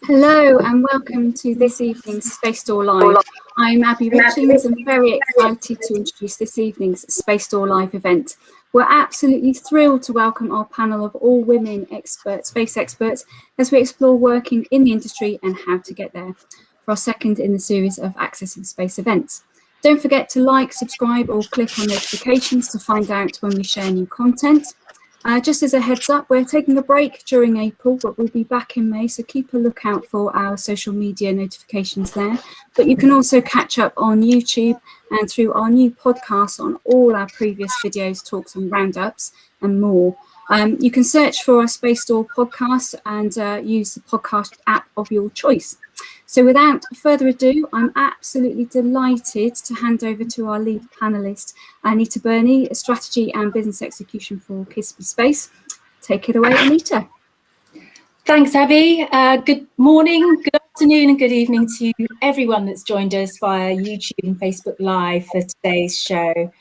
Hello and welcome to this evening's Space Door Live. I'm Abby Richings and very excited to introduce this evening's Space Door Live event. We're absolutely thrilled to welcome our panel of all women experts, space experts, as we explore working in the industry and how to get there for our second in the series of Accessing Space events. Don't forget to like, subscribe or click on notifications to find out when we share new content. Just as a heads up, we're taking a break during April, but we'll be back in May, so keep a lookout for our social media notifications there. But you can also catch up on YouTube and through our new podcast on all our previous videos, talks and roundups and more. You can search for our Space Door podcast and use the podcast app of your choice. So without further ado, I'm absolutely delighted to hand over to our lead panelist, Anita Burney, Strategy and Business Execution for KISPE Space. Take it away, Anita. Thanks, Abby. Good morning, good afternoon and good evening to everyone that's joined us via YouTube and Facebook Live for today's show.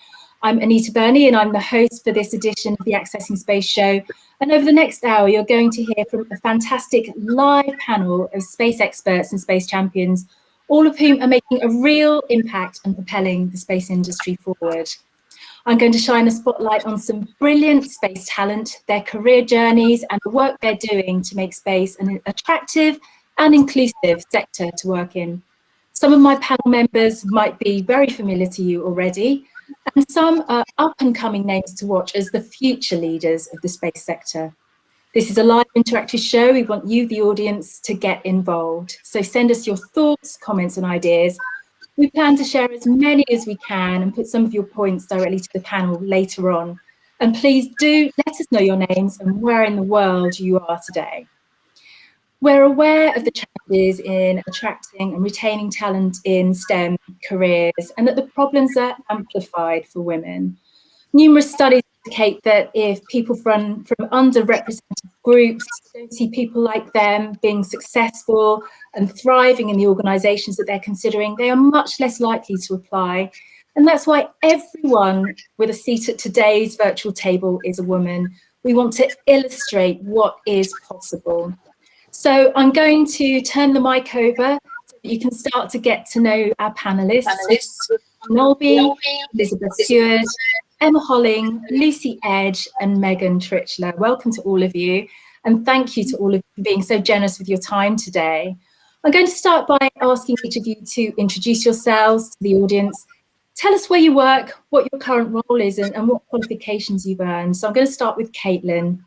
I'm Anita Burney and I'm the host for this edition of the Accessing Space show. And over the next hour, you're going to hear from a fantastic live panel of space experts and space champions, all of whom are making a real impact and propelling the space industry forward. I'm going to shine a spotlight on some brilliant space talent, their career journeys and the work they're doing to make space an attractive and inclusive sector to work in. Some of my panel members might be very familiar to you already, and some are up-and-coming names to watch as the future leaders of the space sector. This is a live interactive show. We want you, the audience, to get involved. So send us your thoughts, comments and ideas. We plan to share as many as we can and put some of your points directly to the panel later on. And please do let us know your names and where in the world you are today. We're aware of the challenges in attracting and retaining talent in STEM careers and that the problems are amplified for women. Numerous studies indicate that if people from underrepresented groups don't see people like them being successful and thriving in the organisations that they're considering, they are much less likely to apply. And that's why everyone with a seat at today's virtual table is a woman. We want to illustrate what is possible. So I'm going to turn the mic over so that you can start to get to know our panellists. Nolby, Elizabeth Seward, Emma Holling, Lucy Edge and Megan Trichler. Welcome to all of you and thank you to all of you for being so generous with your time today. I'm going to start by asking each of you to introduce yourselves to the audience. Tell us where you work, what your current role is and what qualifications you've earned. So I'm going to start with Caitlin.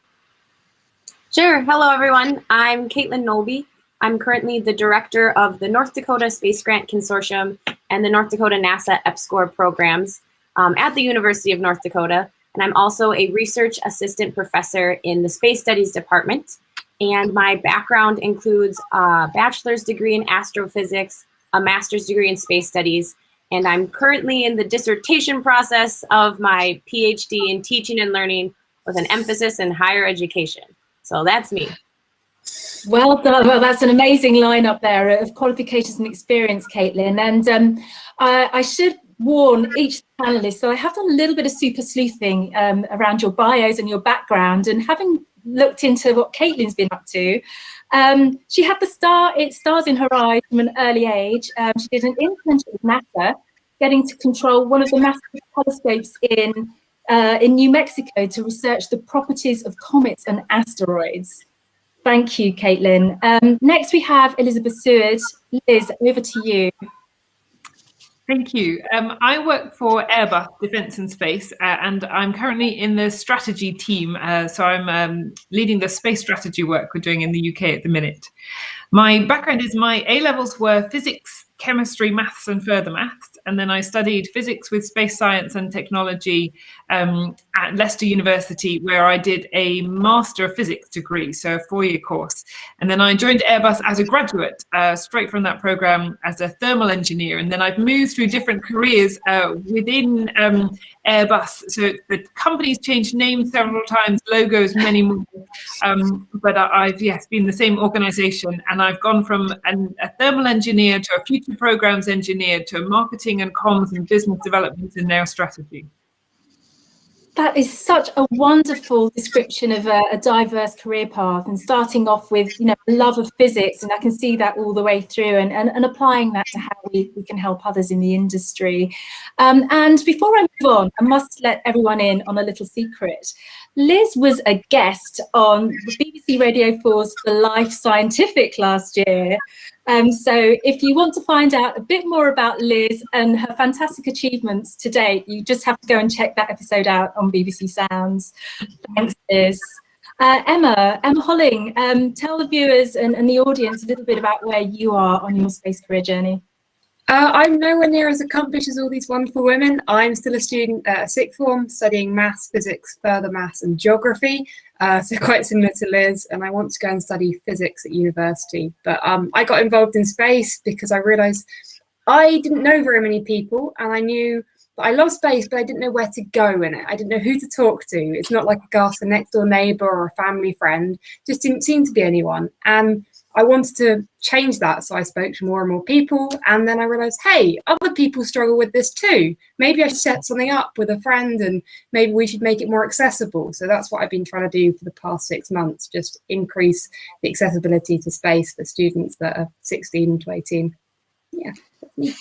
Sure. Hello, everyone. I'm Caitlin Nolby. I'm currently the director of the North Dakota Space Grant Consortium and the North Dakota NASA EPSCoR programs at the University of North Dakota. And I'm also a research assistant professor in the Space Studies Department. And my background includes a bachelor's degree in astrophysics, a master's degree in space studies, and I'm currently in the dissertation process of my PhD in teaching and learning with an emphasis in higher education. So that's me. Well done. Well, that's an amazing lineup there of qualifications and experience, Caitlin. And I should warn each panelist, so I have done a little bit of super sleuthing around your bios and your background, and having looked into what Caitlin's been up to, she had the stars in her eyes from an early age. She did an internship with NASA, getting to control one of the massive telescopes in New Mexico to research the properties of comets and asteroids. Thank you, Caitlin. Next we have Elizabeth Seward. Liz, over to you. Thank you. I work for Airbus Defence and Space, and I'm currently in the strategy team. So I'm leading the space strategy work we're doing in the UK at the minute. My background is my A-levels were physics, chemistry, maths and further maths, and then I studied physics with space science and technology at Leicester University, where I did a Master of Physics degree, so a 4-year course. And then I joined Airbus as a graduate, straight from that program as a thermal engineer. And then I've moved through different careers within Airbus. So the company's changed names several times, logos, many more. But I've, yes, been the same organization. And I've gone from a thermal engineer to a future programs engineer to marketing and comms and business development and now strategy. That is such a wonderful description of a diverse career path, and starting off with, you know, love of physics, and I can see that all the way through, and applying that to how we can help others in the industry. And before I move on, I must let everyone in on a little secret. Liz was a guest on BBC Radio 4's The Life Scientific last year. So if you want to find out a bit more about Liz and her fantastic achievements to date, you just have to go and check that episode out on BBC Sounds. Thanks, Liz. Emma Holling, tell the viewers and the audience a little bit about where you are on your space career journey. I'm nowhere near as accomplished as all these wonderful women. I'm still a student at sixth form, studying maths, physics, further maths and geography. So quite similar to Liz, and I want to go and study physics at university. But I got involved in space because I realised I didn't know very many people, and I knew that I love space, but I didn't know where to go in it. I didn't know who to talk to. It's not like I asked a next door neighbour or a family friend. Just didn't seem to be anyone. And I wanted to change that, so I spoke to more and more people, and then I realised, hey, other people struggle with this too. Maybe I should set something up with a friend, and maybe we should make it more accessible. So that's what I've been trying to do for the past 6 months, just increase the accessibility to space for students that are 16 to 18. Yeah.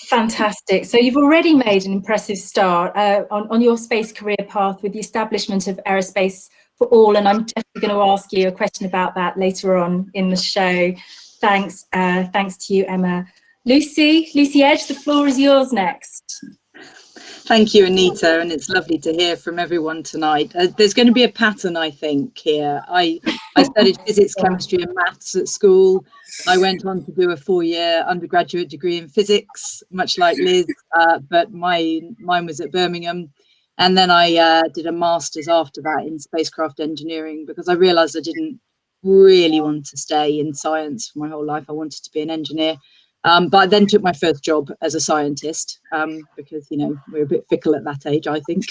Fantastic. So you've already made an impressive start on your space career path with the establishment of Aerospace for All, and I'm definitely going to ask you a question about that later on in the show. Thanks to you, Emma. Lucy Edge, the floor is yours next. Thank you, Anita, and it's lovely to hear from everyone tonight. There's going to be a pattern, I think, here. I studied physics, chemistry and maths at school. I went on to do a 4-year undergraduate degree in physics, much like Liz, but mine was at Birmingham. And then I did a master's after that in spacecraft engineering, because I realised I didn't really want to stay in science for my whole life. I wanted to be an engineer. But I then took my first job as a scientist, because, you know, we're a bit fickle at that age, I think,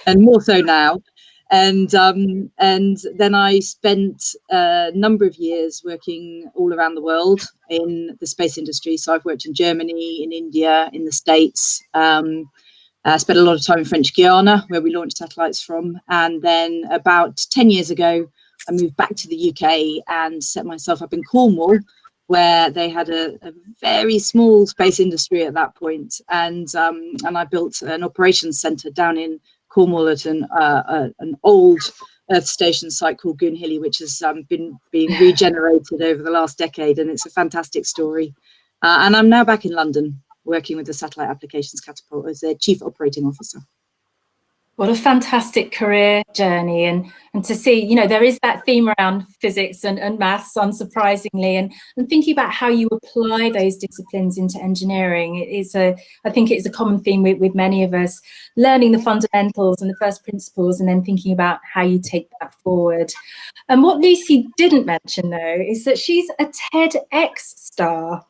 and more so now. And then I spent a number of years working all around the world in the space industry. So I've worked in Germany, in India, in the States. I spent a lot of time in French Guiana, where we launched satellites from. And then about 10 years ago, I moved back to the UK and set myself up in Cornwall, where they had a very small space industry at that point. And I built an operations centre down in Cornwall at an old Earth station site called Goonhilly, which has been being regenerated over the last decade. And it's a fantastic story. And I'm now back in London, working with the Satellite Applications Catapult as their Chief Operating Officer. What a fantastic career journey, and to see, you know, there is that theme around physics and maths, unsurprisingly, and thinking about how you apply those disciplines into engineering. I think it's a common theme with many of us, learning the fundamentals and the first principles, and then thinking about how you take that forward. And what Lucy didn't mention, though, is that she's a TEDx star.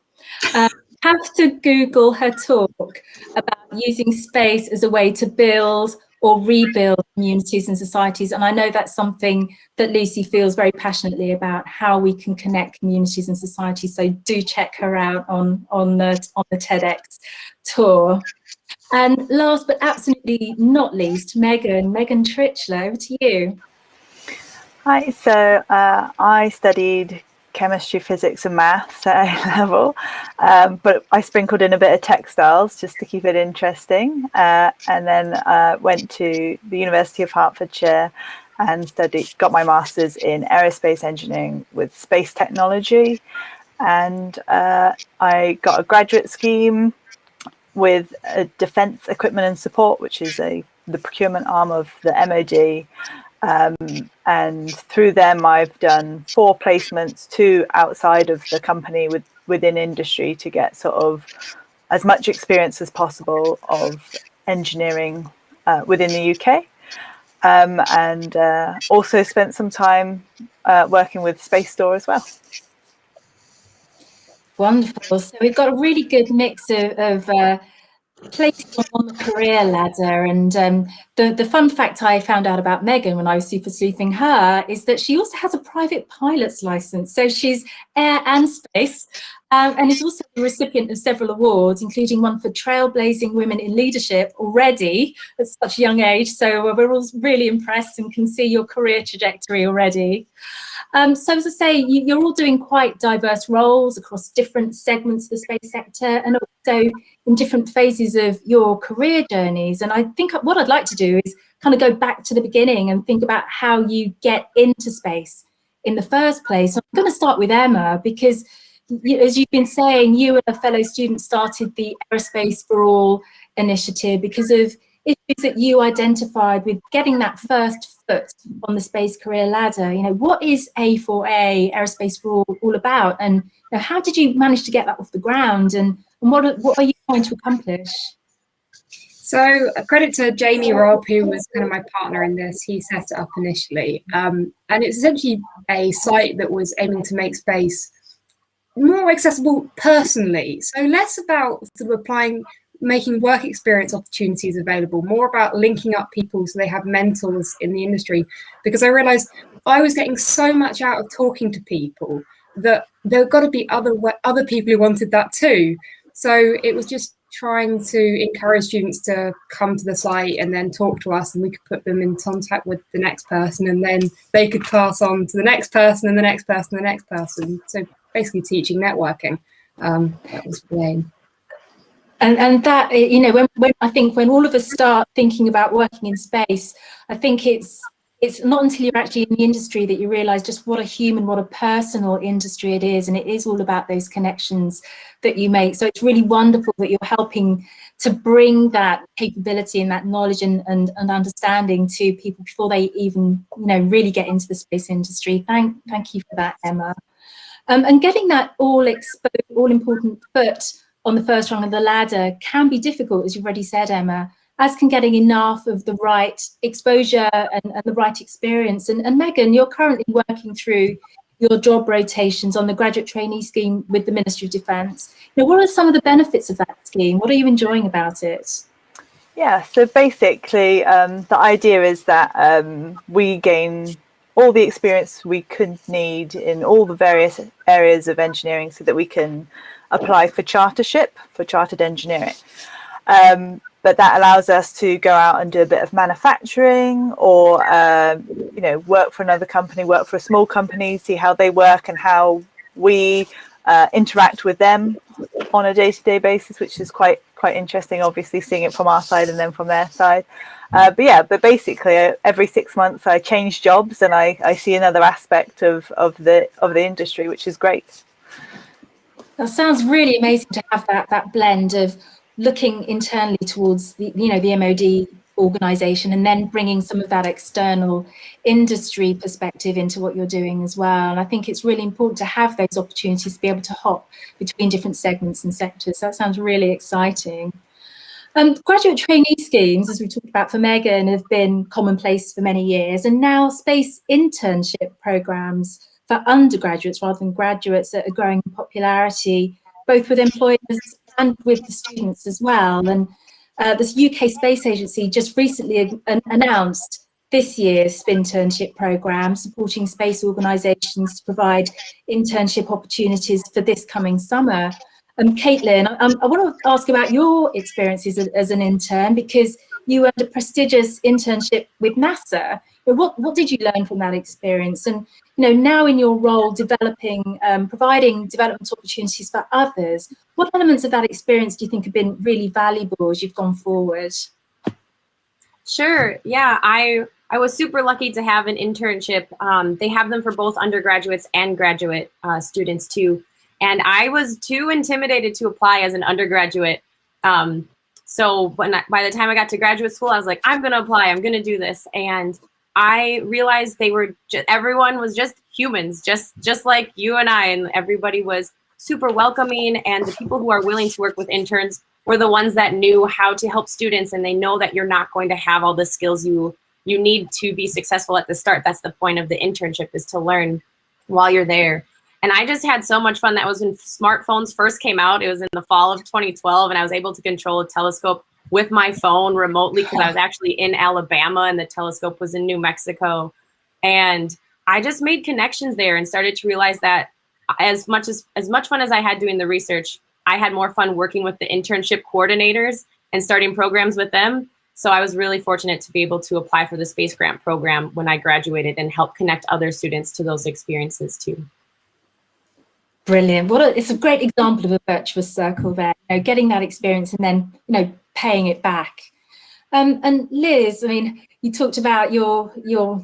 Have to Google her talk about using space as a way to build or rebuild communities and societies. And I know that's something that Lucy feels very passionately about, how we can connect communities and societies. So do check her out on the TEDx tour. And last but absolutely not least, Megan Trichler, over to you. Hi, so I studied chemistry, physics and maths at A level, but I sprinkled in a bit of textiles just to keep it interesting, and then went to the University of Hertfordshire and got my master's in aerospace engineering with space technology, and I got a graduate scheme with defence equipment and support, which is the procurement arm of the MOD. And through them, I've done 4 placements, 2 outside of the company within industry, to get sort of as much experience as possible of engineering within the UK. And also spent some time working with Space Store as well. Wonderful. So we've got a really good mix of placing on the career ladder. And the fun fact I found out about Megan when I was super sleuthing her is that she also has a private pilot's license. So she's air and space, and is also the recipient of several awards, including one for trailblazing women in leadership already at such a young age. So we're all really impressed and can see your career trajectory already. So as I say, you're all doing quite diverse roles across different segments of the space sector and also in different phases of your career journeys. And I think what I'd like to do is kind of go back to the beginning and think about how you get into space in the first place. I'm going to start with Emma because, as you've been saying, you and a fellow student started the Aerospace for All initiative because of issues that you identified with getting that first foot on the space career ladder. You know, what is A4A, Aerospace for All about? And you know, how did you manage to get that off the ground? And what are you trying to accomplish? So a credit to Jamie Robb, who was kind of my partner in this. He set it up initially. And it's essentially a site that was aiming to make space more accessible personally. So less about sort of making work experience opportunities available, more about linking up people so they have mentors in the industry. Because I realized I was getting so much out of talking to people that there got to be other people who wanted that too. So it was just trying to encourage students to come to the site and then talk to us, and we could put them in contact with the next person, and then they could pass on to the next person and the next person and the next person. So basically teaching networking. That was the aim. And that, you know, when I think when all of us start thinking about working in space, I think it's not until you're actually in the industry that you realise just what a human, what a personal industry it is. And it is all about those connections that you make. So it's really wonderful that you're helping to bring that capability and that knowledge and understanding to people before they even, you know, really get into the space industry. Thank you for that, Emma. And getting that all important foot on the first rung of the ladder can be difficult, as you've already said, Emma, as can getting enough of the right exposure and the right experience. And Megan, you're currently working through your job rotations on the graduate trainee scheme with the Ministry of Defence. You know, what are some of the benefits of that scheme? What are you enjoying about it? Yeah, so basically the idea is that we gain all the experience we could need in all the various areas of engineering so that we can apply for chartership, for chartered engineering. But that allows us to go out and do a bit of manufacturing or, you know, work for another company, work for a small company, see how they work and how we interact with them on a day-to-day basis, which is quite interesting, obviously, seeing it from our side and then from their side. But basically every 6 months I change jobs and I see another aspect of the industry, which is great. That sounds really amazing to have that blend of looking internally towards the MOD organisation and then bringing some of that external industry perspective into what you're doing as well. And I think it's really important to have those opportunities to be able to hop between different segments and sectors. So that sounds really exciting. Graduate trainee schemes, as we talked about for Megan, have been commonplace for many years, and now space internship programmes for undergraduates rather than graduates that are growing in popularity, both with employers and with the students as well. And this UK Space Agency just recently announced this year's internship programme, supporting space organisations to provide internship opportunities for this coming summer. Caitlin, I want to ask about your experiences as an intern, because you earned a prestigious internship with NASA. What did you learn from that experience? And now in your role developing, providing development opportunities for others, what elements of that experience do you think have been really valuable as you've gone forward? Sure. Yeah, I was super lucky to have an internship. They have them for both undergraduates and graduate students too. And I was too intimidated to apply as an undergraduate. So by the time I got to graduate school, I was like, I'm going to apply. I'm going to do this. And I realized everyone was just humans, just like you and I, and everybody was super welcoming. And the people who are willing to work with interns were the ones that knew how to help students, and they know that you're not going to have all the skills you need to be successful at the start. That's the point of the internship, is to learn while you're there. And I just had so much fun. That was when smartphones first came out. It was in the fall of 2012, and I was able to control a telescope with my phone remotely because I was actually in Alabama and the telescope was in New Mexico. And I just made connections there and started to realize that as much fun as I had doing the research, I had more fun working with the internship coordinators and starting programs with them. So I was really fortunate to be able to apply for the Space Grant program when I graduated and help connect other students to those experiences too. Brilliant. It's a great example of a virtuous circle there, getting that experience and then, paying it back. And Liz, I mean, you talked about your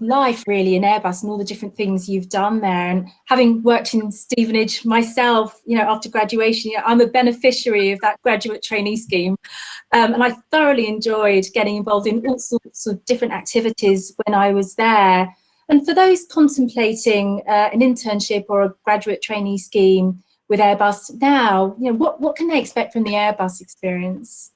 life really in Airbus and all the different things you've done there. And having worked in Stevenage myself, after graduation, I'm a beneficiary of that graduate trainee scheme. And I thoroughly enjoyed getting involved in all sorts of different activities when I was there. And for those contemplating an internship or a graduate trainee scheme with Airbus now, what can they expect from the Airbus experience?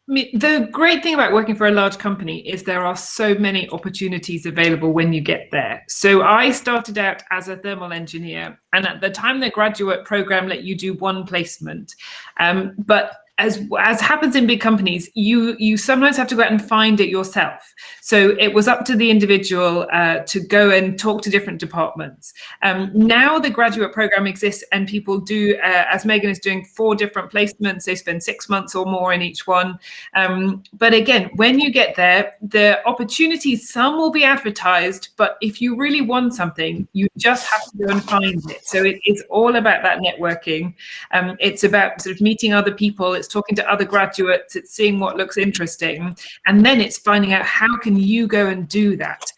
I mean, the great thing about working for a large company is there are so many opportunities available when you get there. So I started out as a thermal engineer, and at the time the graduate program let you do one placement. But as happens in big companies, you sometimes have to go out and find it yourself. So it was up to the individual to go and talk to different departments. Now the graduate program exists and people do, as Megan is doing, 4 different placements. They spend 6 months or more in each one. But again, when you get there, the opportunities, some will be advertised, but if you really want something, you just have to go and find it. So it is all about that networking. It's about sort of meeting other people. It's talking to other graduates, it's seeing what looks interesting, and then it's finding out how can you go and do that.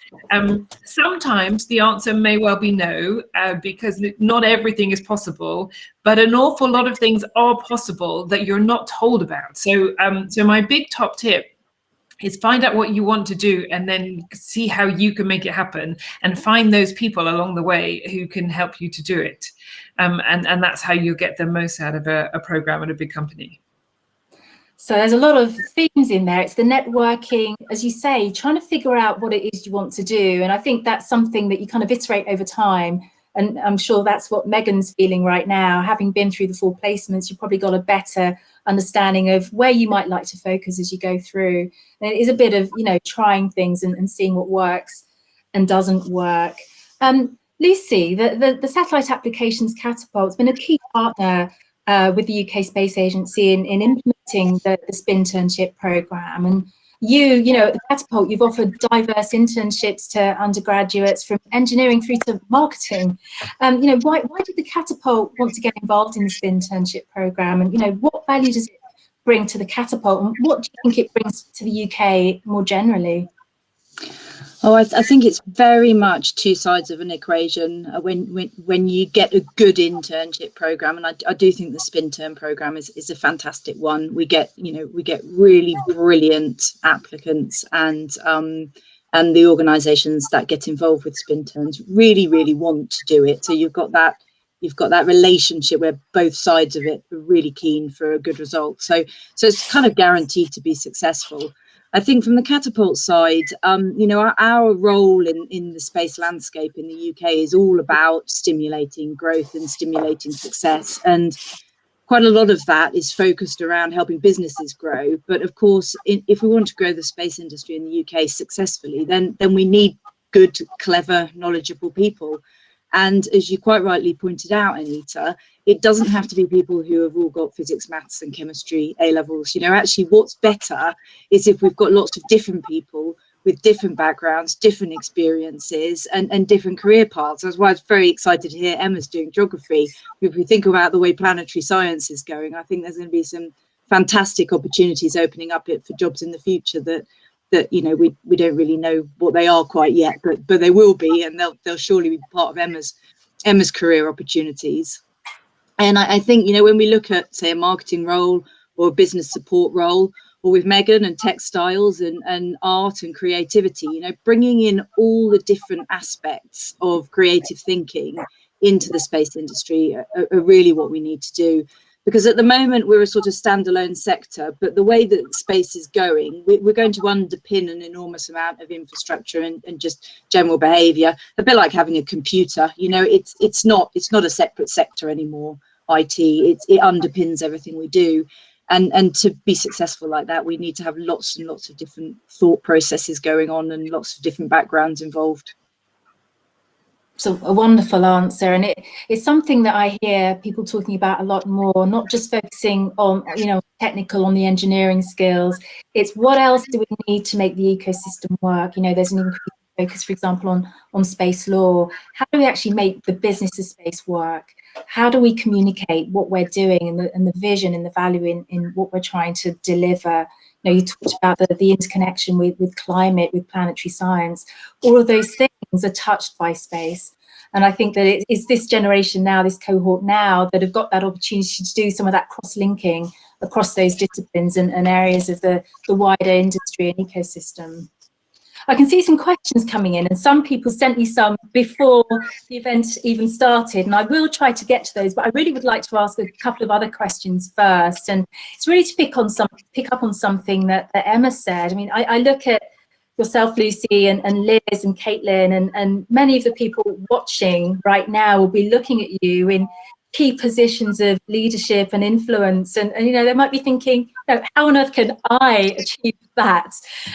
Sometimes the answer may well be no, because not everything is possible, but an awful lot of things are possible that you're not told about. So my big top tip is find out what you want to do and then see how you can make it happen, and find those people along the way who can help you to do it. And that's how you get the most out of a program at a big company. So there's a lot of themes in there. It's the networking, as you say, trying to figure out what it is you want to do. And I think that's something that you kind of iterate over time. And I'm sure that's what Megan's feeling right now. Having been through the 4 placements, you've probably got a better understanding of where you might like to focus as you go through. And it is a bit of, trying things and seeing what works and doesn't work. Lucy, the Satellite Applications Catapult has been a key partner with the UK Space Agency in implementing the SPI internship programme. And you at the Catapult, you've offered diverse internships to undergraduates from engineering through to marketing. Why did the Catapult want to get involved in the SPI internship programme? And, what value does it bring to the Catapult? And what do you think it brings to the UK more generally? Oh, I think it's very much 2 sides of an equation when you get a good internship program, and I do think the SPI intern program is a fantastic one. We get really brilliant applicants, and the organisations that get involved with SPI interns really want to do it. So you've got that relationship where both sides of it are really keen for a good result. So it's kind of guaranteed to be successful. I think from the Catapult side, our role in the space landscape in the UK is all about stimulating growth and stimulating success. And quite a lot of that is focused around helping businesses grow. But of course, if we want to grow the space industry in the UK successfully, then we need good, clever, knowledgeable people. And as you quite rightly pointed out, Anita, it doesn't have to be people who have all got physics, maths and chemistry A-levels. Actually, what's better is if we've got lots of different people with different backgrounds, different experiences and different career paths. That's why I was very excited to hear Emma's doing geography. If we think about the way planetary science is going, I think there's going to be some fantastic opportunities opening up for jobs in the future that we don't really know what they are quite yet, but they will be, and they'll surely be part of Emma's career opportunities. And I think when we look at, say, a marketing role or a business support role, or with Megan and textiles and art and creativity, bringing in all the different aspects of creative thinking into the space industry are really what we need to do. Because at the moment we're a sort of standalone sector, but the way that space is going, we're going to underpin an enormous amount of infrastructure and just general behaviour, a bit like having a computer. You know, it's not a separate sector anymore, IT. It underpins everything we do. And to be successful like that, we need to have lots and lots of different thought processes going on and lots of different backgrounds involved. So a wonderful answer, and it's something that I hear people talking about a lot more, not just focusing on, you know, technical, on the engineering skills. It's what else do we need to make the ecosystem work? You know, there's an increased focus, for example, on space law. How do we actually make the business of space work? How do we communicate what we're doing and the vision and the value in what we're trying to deliver? You know, you talked about the interconnection with climate, with planetary science. All of those things are touched by space. And I think that it is this generation now, this cohort now, that have got that opportunity to do some of that cross-linking across those disciplines and areas of the wider industry and ecosystem. I can see some questions coming in, and some people sent me some before the event even started, and I will try to get to those, but I really would like to ask a couple of other questions first. And it's really to pick up on something that Emma said. I mean, I look at yourself, Lucy, and Liz and Caitlin, and many of the people watching right now will be looking at you in key positions of leadership and influence, and you know, they might be thinking, you know, how on earth can I achieve that?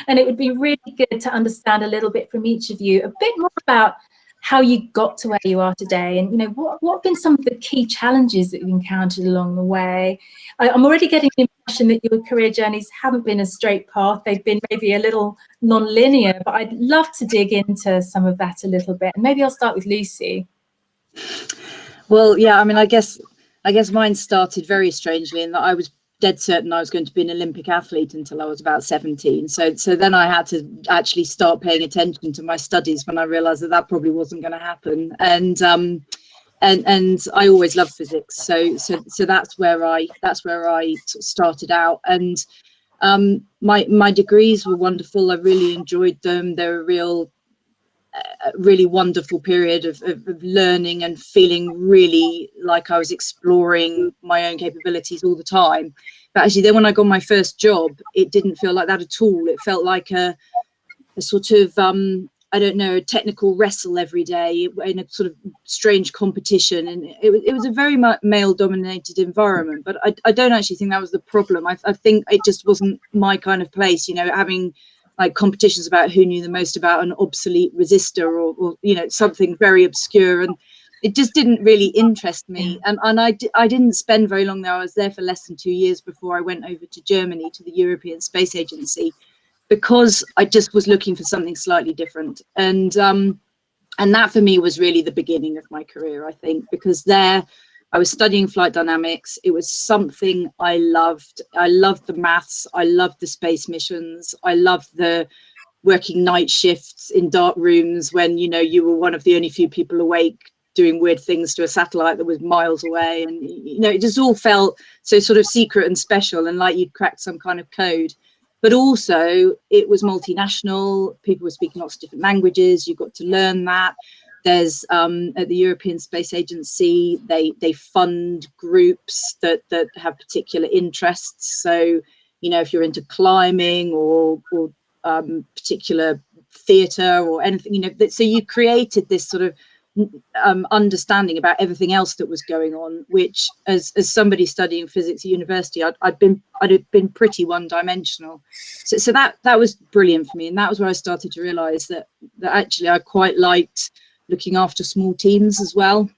And it would be really good to understand a little bit from each of you, a bit more about how you got to where you are today, and you know, what have been some of the key challenges that you've encountered along the way. I'm already getting the impression that your career journeys haven't been a straight path. They've been maybe a little non-linear, but I'd love to dig into some of that a little bit. And maybe I'll start with Lucy. Well, yeah, I mean, I guess mine started very strangely in that I was dead certain I was going to be an Olympic athlete until I was about 17. So then I had to actually start paying attention to my studies when I realised that probably wasn't going to happen. And I always loved physics. So that's where I sort of started out. And my degrees were wonderful. I really enjoyed them. They were a really wonderful period of learning and feeling really like I was exploring my own capabilities all the time. But actually then when I got my first job, it didn't feel like that at all. It felt like a sort of, I don't know, a technical wrestle every day in a sort of strange competition. And it was a very male dominated environment, but I don't actually think that was the problem. I think it just wasn't my kind of place, you know, having like competitions about who knew the most about an obsolete resistor or you know, something very obscure, and it just didn't really interest me. And I didn't spend very long there. I was there for less than 2 years before I went over to Germany, to the European Space Agency, because I just was looking for something slightly different. And that for me was really the beginning of my career, I think, because there I was studying flight dynamics. It was something I loved. I loved the maths. I loved the space missions. I loved the working night shifts in dark rooms when, you know, you were one of the only few people awake doing weird things to a satellite that was miles away. And, you know, it just all felt so sort of secret and special and like you'd cracked some kind of code. But also it was multinational. People were speaking lots of different languages. You got to learn that. There's at the European Space Agency, they fund groups that have particular interests. So, you know, if you're into climbing or particular theatre or anything, you know, so you created this sort of understanding about everything else that was going on, which as somebody studying physics at university, I'd have been pretty one-dimensional. So that was brilliant for me, and that was where I started to realise that actually I quite liked looking after small teams as well.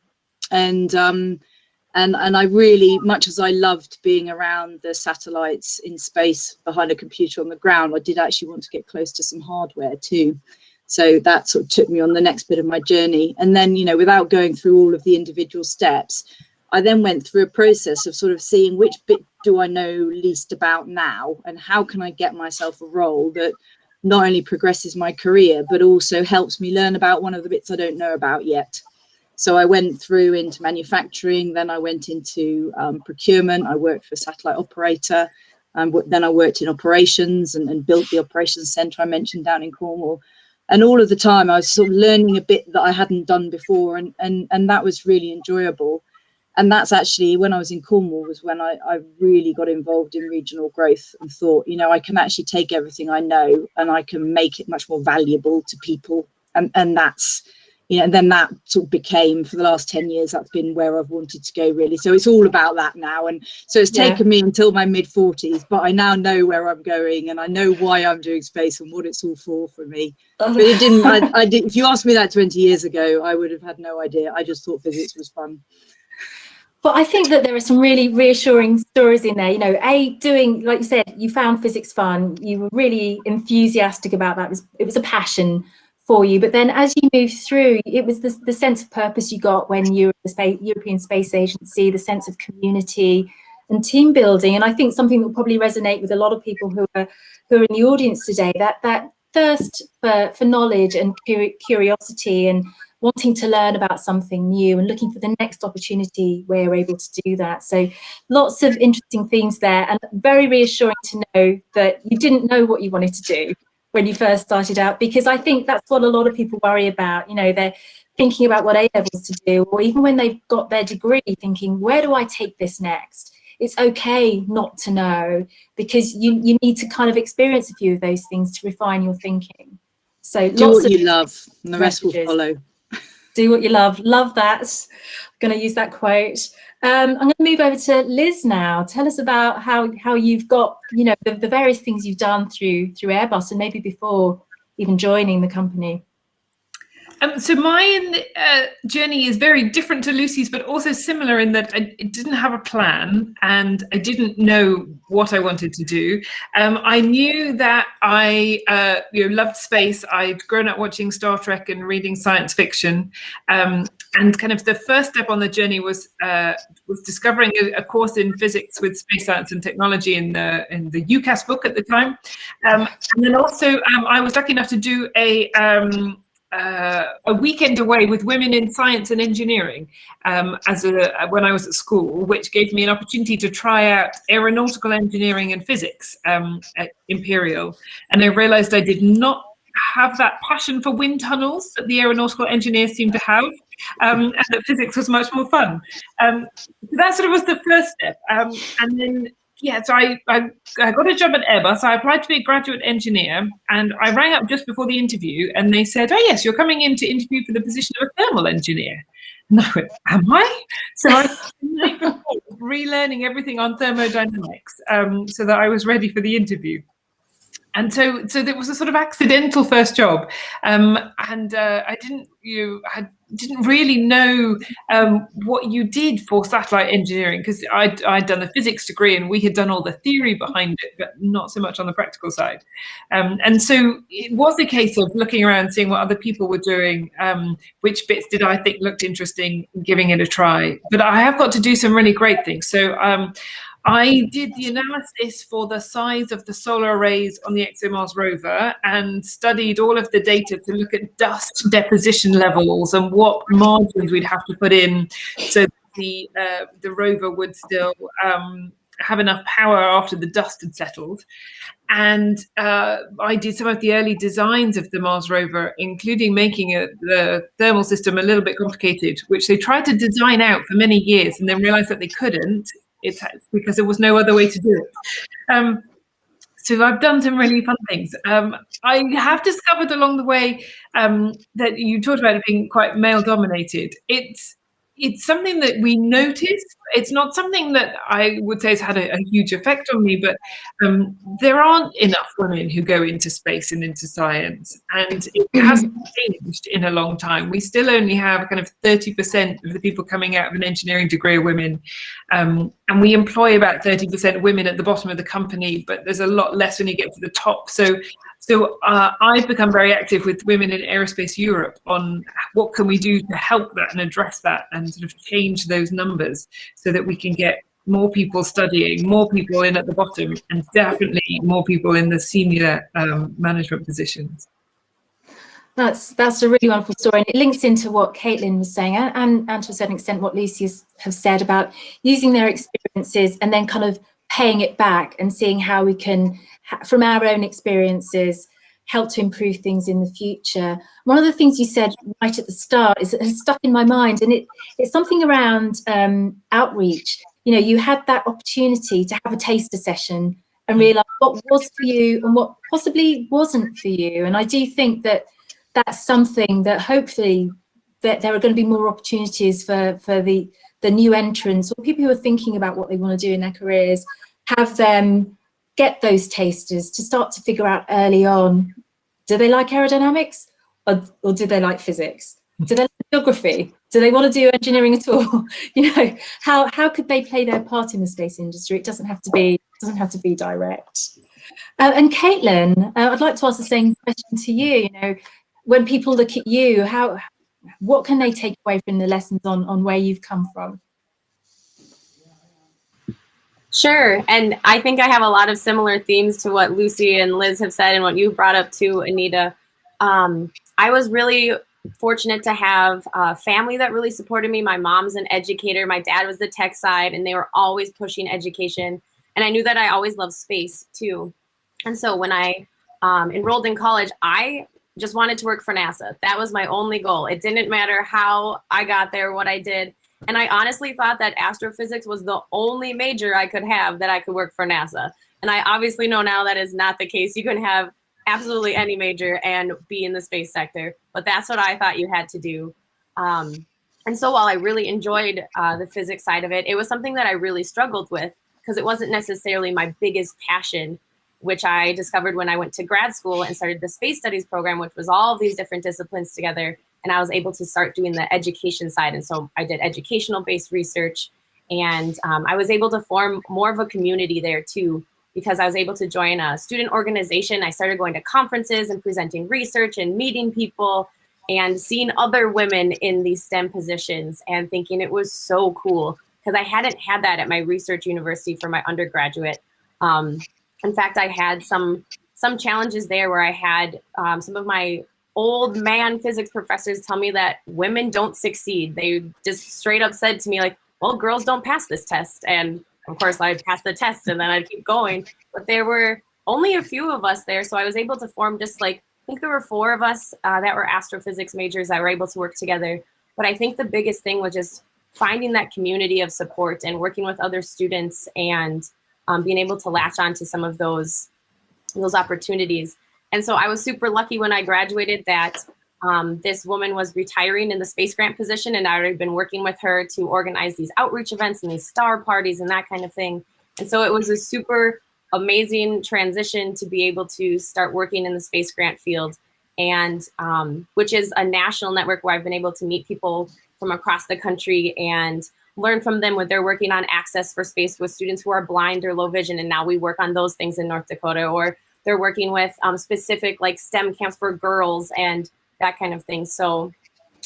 And I really, much as I loved being around the satellites in space behind a computer on the ground, I did actually want to get close to some hardware too. So that sort of took me on the next bit of my journey. And then, you know, without going through all of the individual steps, I then went through a process of sort of seeing which bit do I know least about now, and how can I get myself a role that not only progresses my career, but also helps me learn about one of the bits I don't know about yet. So I went through into manufacturing, then I went into procurement. I worked for a satellite operator. Then I worked in operations and built the operations centre I mentioned down in Cornwall. And all of the time I was sort of learning a bit that I hadn't done before, and that was really enjoyable. And that's actually when I was in Cornwall was when I really got involved in regional growth and thought, you know, I can actually take everything I know and I can make it much more valuable to people. And that's, you know, and then that sort of became, for the last 10 years, that's been where I've wanted to go, really. So it's all about that now. And so it's taken me until my mid-40s, but I now know where I'm going and I know why I'm doing space and what it's all for me. But it didn't, I did, if you asked me that 20 years ago, I would have had no idea. I just thought physics was fun. But I think that there are some really reassuring stories in there. You know, doing, like you said, you found physics fun. You were really enthusiastic about that. It was a passion for you. But then as you moved through, it was the sense of purpose you got when you were at the European Space Agency, the sense of community and team building. And I think something that will probably resonate with a lot of people who are in the audience today, that thirst for knowledge and curiosity and wanting to learn about something new and looking for the next opportunity where you're able to do that. So lots of interesting themes there, and very reassuring to know that you didn't know what you wanted to do when you first started out, because I think that's what a lot of people worry about. You know, they're thinking about what A-levels to do, or even when they've got their degree, thinking, where do I take this next? It's okay not to know, because you need to kind of experience a few of those things to refine your thinking. So do what you love and the rest will follow. Do what you love. Love that. I'm going to use that quote. I'm going to move over to Liz now. Tell us about how you've got, you know, the various things you've done through Airbus and maybe before even joining the company. So my journey is very different to Lucy's, but also similar in that I didn't have a plan and I didn't know what I wanted to do. I knew that I loved space. I'd grown up watching Star Trek and reading science fiction. And kind of the first step on the journey was discovering a course in physics with space science and technology in the UCAS book at the time. And then also I was lucky enough to do a weekend away with women in science and engineering when I was at school, which gave me an opportunity to try out aeronautical engineering and physics at Imperial. And I realized I did not have that passion for wind tunnels that the aeronautical engineers seem to have, and that physics was much more fun. So that sort of was the first step. And then so I got a job at Airbus. I applied to be a graduate engineer, and I rang up just before the interview, and they said, "Oh yes, you're coming in to interview for the position of a thermal engineer." And I went, "Am I?" So I was relearning everything on thermodynamics, so that I was ready for the interview. And so there was a sort of accidental first job, and I didn't really know what you did for satellite engineering, because I'd done a physics degree and we had done all the theory behind it, but not so much on the practical side. And so it was a case of looking around, seeing what other people were doing, which bits did I think looked interesting, giving it a try. But I have got to do some really great things. So I did the analysis for the size of the solar arrays on the ExoMars rover and studied all of the data to look at dust deposition levels and what margins we'd have to put in so the rover would still have enough power after the dust had settled. And I did some of the early designs of the Mars rover, including making the thermal system a little bit complicated, which they tried to design out for many years and then realized that they couldn't. It's because there was no other way to do it. So I've done some really fun things. I have discovered along the way that you talked about it being quite male dominated. It's something that we notice. It's not something that I would say has had a huge effect on me, but there aren't enough women who go into space and into science, and it hasn't changed in a long time. We still only have kind of 30% of the people coming out of an engineering degree are women, and we employ about 30% women at the bottom of the company, but there's a lot less when you get to the top. So I've become very active with Women in Aerospace Europe on what can we do to help that and address that and sort of change those numbers so that we can get more people studying, more people in at the bottom, and definitely more people in the senior management positions. That's a really wonderful story, and it links into what Caitlin was saying and to a certain extent what Lucy has said about using their experiences and then kind of paying it back and seeing how we can, from our own experiences, help to improve things in the future. One of the things you said right at the start has stuck in my mind, and it's something around outreach. You know, you had that opportunity to have a taster session and realise what was for you and what possibly wasn't for you. And I do think that that's something that hopefully that there are going to be more opportunities for the new entrants or people who are thinking about what they want to do in their careers, have them get those tasters to start to figure out early on, do they like aerodynamics or do they like physics? Do they like geography? Do they want to do engineering at all? You know, how could they play their part in the space industry? It doesn't have to be direct. And Caitlin, I'd like to ask the same question to you. You know, when people look at you, what can they take away from the lessons on where you've come from? Sure, and I think I have a lot of similar themes to what Lucy and Liz have said and what you brought up too, Anita. I was really fortunate to have a family that really supported me. My mom's an educator, my dad was the tech side, and they were always pushing education. And I knew that I always loved space too. And so when I enrolled in college, I just wanted to work for NASA. That was my only goal. It didn't matter how I got there, what I did. And I honestly thought that astrophysics was the only major I could have that I could work for NASA. And I obviously know now that is not the case. You can have absolutely any major and be in the space sector, but that's what I thought you had to do. And so while I really enjoyed the physics side of it, it was something that I really struggled with because it wasn't necessarily my biggest passion, which I discovered when I went to grad school and started the space studies program, which was all of these different disciplines together. And I was able to start doing the education side. And so I did educational-based research, and I was able to form more of a community there too, because I was able to join a student organization. I started going to conferences and presenting research and meeting people and seeing other women in these STEM positions and thinking it was so cool because I hadn't had that at my research university for my undergraduate. In fact, I had some challenges there where I had some of my old man physics professors tell me that women don't succeed. They just straight up said to me like, well, girls don't pass this test. And of course I'd pass the test and then I'd keep going. But there were only a few of us there. So I was able to form just like, I think there were 4 of us that were astrophysics majors that were able to work together. But I think the biggest thing was just finding that community of support and working with other students and being able to latch on to some of those opportunities. And so I was super lucky when I graduated that this woman was retiring in the space grant position, and I had already been working with her to organize these outreach events and these star parties and that kind of thing. And so it was a super amazing transition to be able to start working in the space grant field, and which is a national network where I've been able to meet people from across the country and learn from them when they're working on access for space with students who are blind or low vision. And now we work on those things in North Dakota, or they're working with specific like STEM camps for girls and that kind of thing. So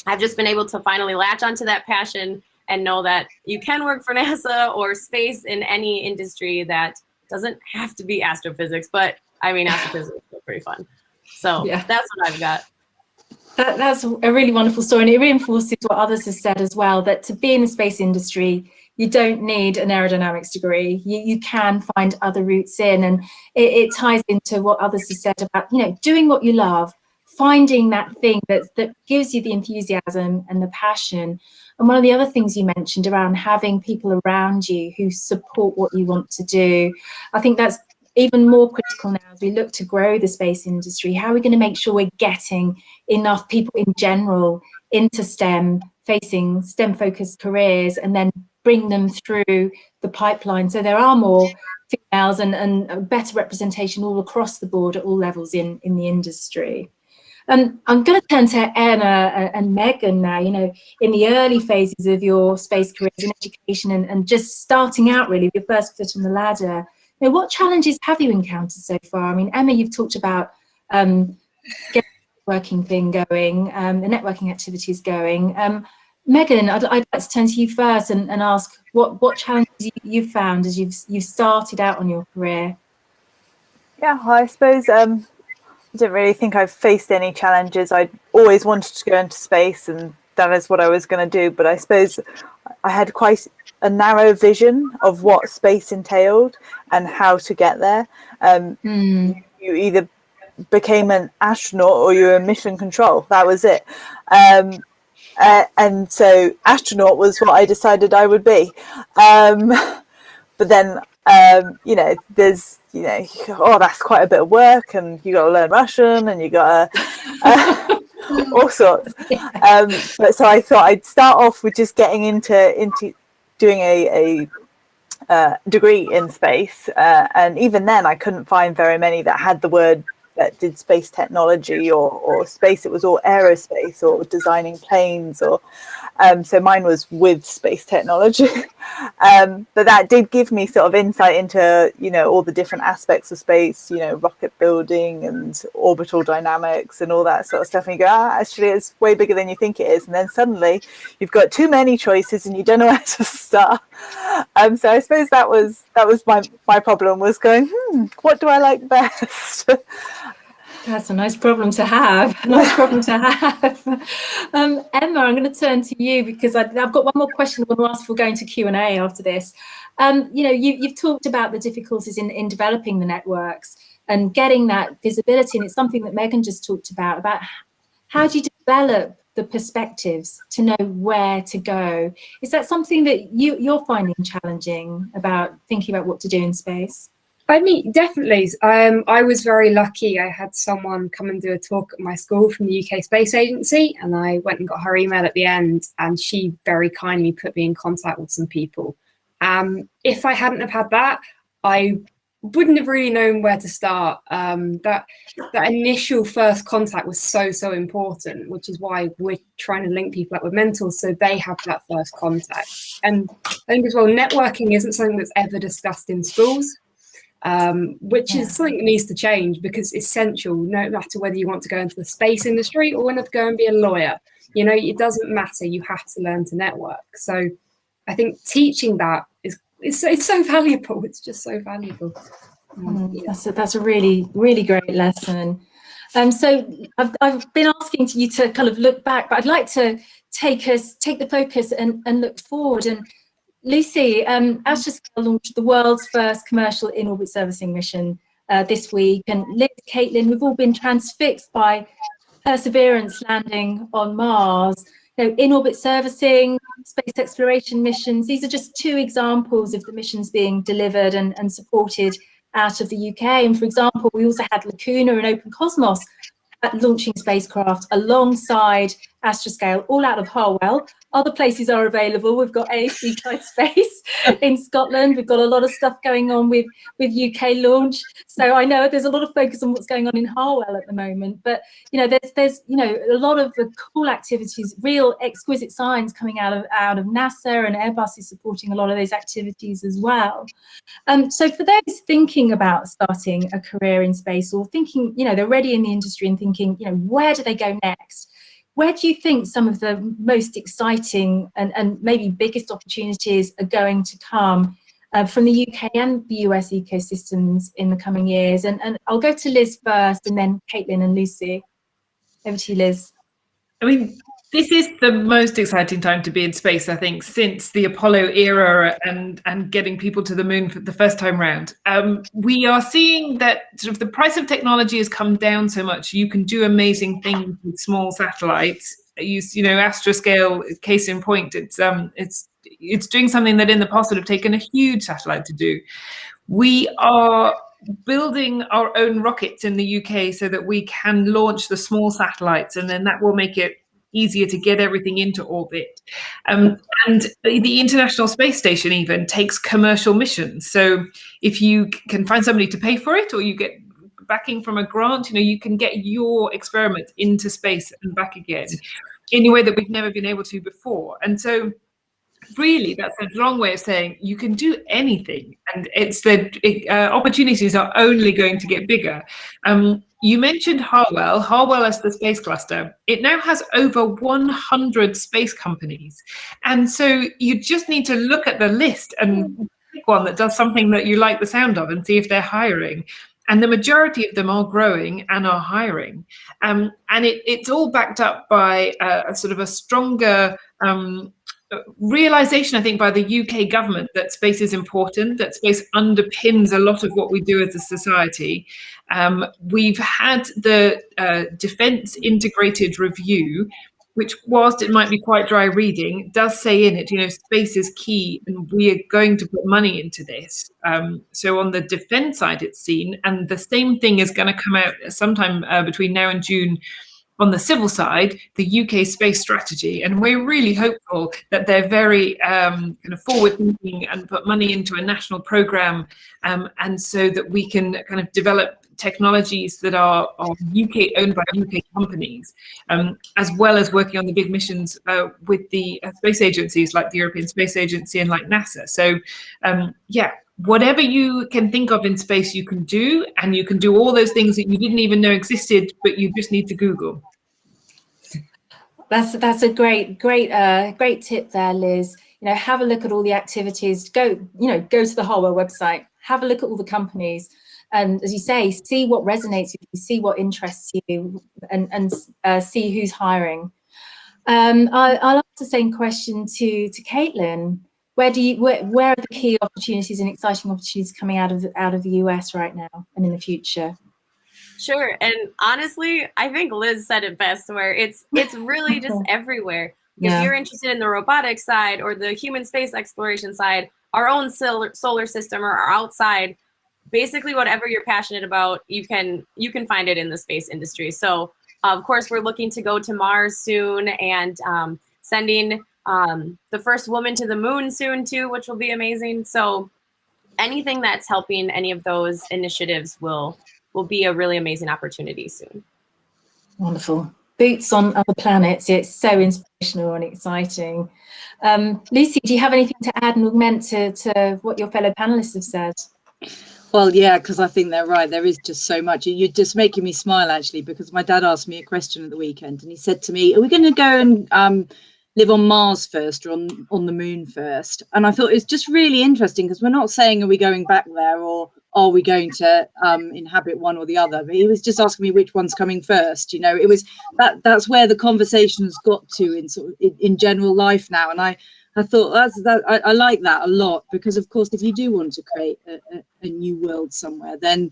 I've just been able to finally latch onto that passion and know that you can work for NASA or space in any industry that doesn't have to be astrophysics, but I mean, astrophysics is pretty fun. So yeah, that's what I've got. That's a really wonderful story, and it reinforces what others have said as well, that to be in the space industry, you don't need an aerodynamics degree. You can find other routes in, and it ties into what others have said about, you know, doing what you love, finding that thing that gives you the enthusiasm and the passion. And one of the other things you mentioned around having people around you who support what you want to do, I think that's even more critical now as we look to grow the space industry. How are we going to make sure we're getting enough people in general into STEM, facing STEM-focused careers, and then bring them through the pipeline so there are more females and a better representation all across the board at all levels in the industry. I'm going to turn to Anna and Megan now. You know, in the early phases of your space careers in education and just starting out really, your first foot on the ladder, you know, what challenges have you encountered so far? I mean, Emma, you've talked about getting the networking thing going, the networking activities going. Megan, I'd like to turn to you first and ask what challenges you've found as you've started out on your career. Yeah, I suppose I don't really think I've faced any challenges. I always wanted to go into space, and that is what I was going to do. But I suppose I had quite a narrow vision of what space entailed and how to get there. You either became an astronaut or you were mission control. That was it. And so astronaut was what I decided I would be. But then, you know, there's, you know, oh, that's quite a bit of work, and you got to learn Russian, and you got to all sorts. But so I thought I'd start off with just getting into doing a degree in space, and even then I couldn't find very many that had the word that did space technology or space. It was all aerospace or designing planes, or so mine was with space technology. But that did give me sort of insight into, you know, all the different aspects of space, you know, rocket building and orbital dynamics and all that sort of stuff. And you go, actually it's way bigger than you think it is. And then suddenly you've got too many choices and you don't know where to start. So I suppose that was my problem, was going, what do I like best? That's a nice problem to have. Emma, I'm going to turn to you, because I've got one more question I want to ask before going to Q&A after this. You know, you've talked about the difficulties in developing the networks and getting that visibility, and it's something that Megan just talked about how do you develop the perspectives to know where to go? Is that something that you're finding challenging, about thinking about what to do in space? I mean, definitely. I was very lucky. I had someone come and do a talk at my school from the UK Space Agency, and I went and got her email at the end, and she very kindly put me in contact with some people. If I hadn't have had that, I wouldn't have really known where to start. That initial first contact was so important, which is why we're trying to link people up with mentors so they have that first contact. And I think as well, networking isn't something that's ever discussed in schools. Which is something that needs to change, because it's essential, no matter whether you want to go into the space industry or want to go and be a lawyer. You know, it doesn't matter, you have to learn to network. So I think teaching that it's so valuable. It's just so valuable. That's a really great lesson. So I've been asking you to kind of look back, but I'd like to take the focus and look forward. And Lucy, Astroscale launched the world's first commercial in-orbit servicing mission this week, and Liz, Caitlin, we've all been transfixed by Perseverance landing on Mars. You know, in-orbit servicing, space exploration missions, these are just two examples of the missions being delivered and supported out of the UK. And for example, we also had Lacuna and Open Cosmos launching spacecraft alongside Astroscale, all out of Harwell. Other places are available. We've got AAC Space in Scotland. We've got a lot of stuff going on with UK launch. So I know there's a lot of focus on what's going on in Harwell at the moment. But you know, there's you know, a lot of the cool activities, real exquisite science coming out of NASA, and Airbus is supporting a lot of those activities as well. So for those thinking about starting a career in space, or thinking, you know, they're already in the industry and thinking, you know, where do they go next? Where do you think some of the most exciting and maybe biggest opportunities are going to come from the UK and the US ecosystems in the coming years? And I'll go to Liz first, and then Caitlin and Lucy. Over to you, Liz. I mean, this is the most exciting time to be in space, I think, since the Apollo era and getting people to the moon for the first time round. We are seeing that sort of the price of technology has come down so much. You can do amazing things with small satellites. You know, Astroscale, case in point, it's doing something that in the past would have taken a huge satellite to do. We are building our own rockets in the UK so that we can launch the small satellites, and then that will make it easier to get everything into orbit. And the International Space Station even takes commercial missions. So if you can find somebody to pay for it, or you get backing from a grant, you know, you can get your experiment into space and back again in a way that we've never been able to before. And so really, that's a long way of saying you can do anything, and it's the opportunities are only going to get bigger. You mentioned Harwell as the space cluster. It now has over 100 space companies, and so you just need to look at the list and pick one that does something that you like the sound of and see if they're hiring. And the majority of them are growing and are hiring, and it's all backed up by a sort of a stronger realization, I think, by the UK government that space is important, that space underpins a lot of what we do as a society. We've had the Defence Integrated Review, which, whilst it might be quite dry reading, does say in it, you know, space is key and we are going to put money into this. So on the defence side, it's seen, and the same thing is going to come out sometime between now and June on the civil side, the UK space strategy. And we're really hopeful that they're very kind of forward-thinking and put money into a national programme, and so that we can kind of develop technologies that are UK owned by UK companies, as well as working on the big missions with the space agencies like the European Space Agency and like NASA. So yeah, whatever you can think of in space you can do, and you can do all those things that you didn't even know existed, but you just need to Google. That's a great tip there, Liz. You know, have a look at all the activities. Go to the Holwell website, have a look at all the companies, and as you say, see what resonates with you, see what interests you, and see who's hiring. I'll ask the same question to Caitlin. Where are the key opportunities and exciting opportunities coming out of the US right now and in the future? Sure, and honestly, I think Liz said it best, where it's really just everywhere. If you're interested in the robotics side or the human space exploration side, our own solar system or our outside, basically whatever you're passionate about, you can find it in the space industry. So of course, we're looking to go to Mars soon, and sending the first woman to the moon soon too, which will be amazing. So anything that's helping any of those initiatives will be a really amazing opportunity soon. Wonderful. Boots on other planets. It's so inspirational and exciting. Lucy, do you have anything to add and augment to what your fellow panelists have said? Well, yeah, because I think they're right. There is just so much. You're just making me smile, actually, because my dad asked me a question at the weekend, and he said to me, are we going to go and live on Mars first or on the moon first? And I thought it's just really interesting, because we're not saying, are we going back there, or are we going to inhabit one or the other? But he was just asking me which one's coming first. You know, it was that's where the conversation's got to in general life now. And I thought I like that a lot, because of course, if you do want to create a new world somewhere, then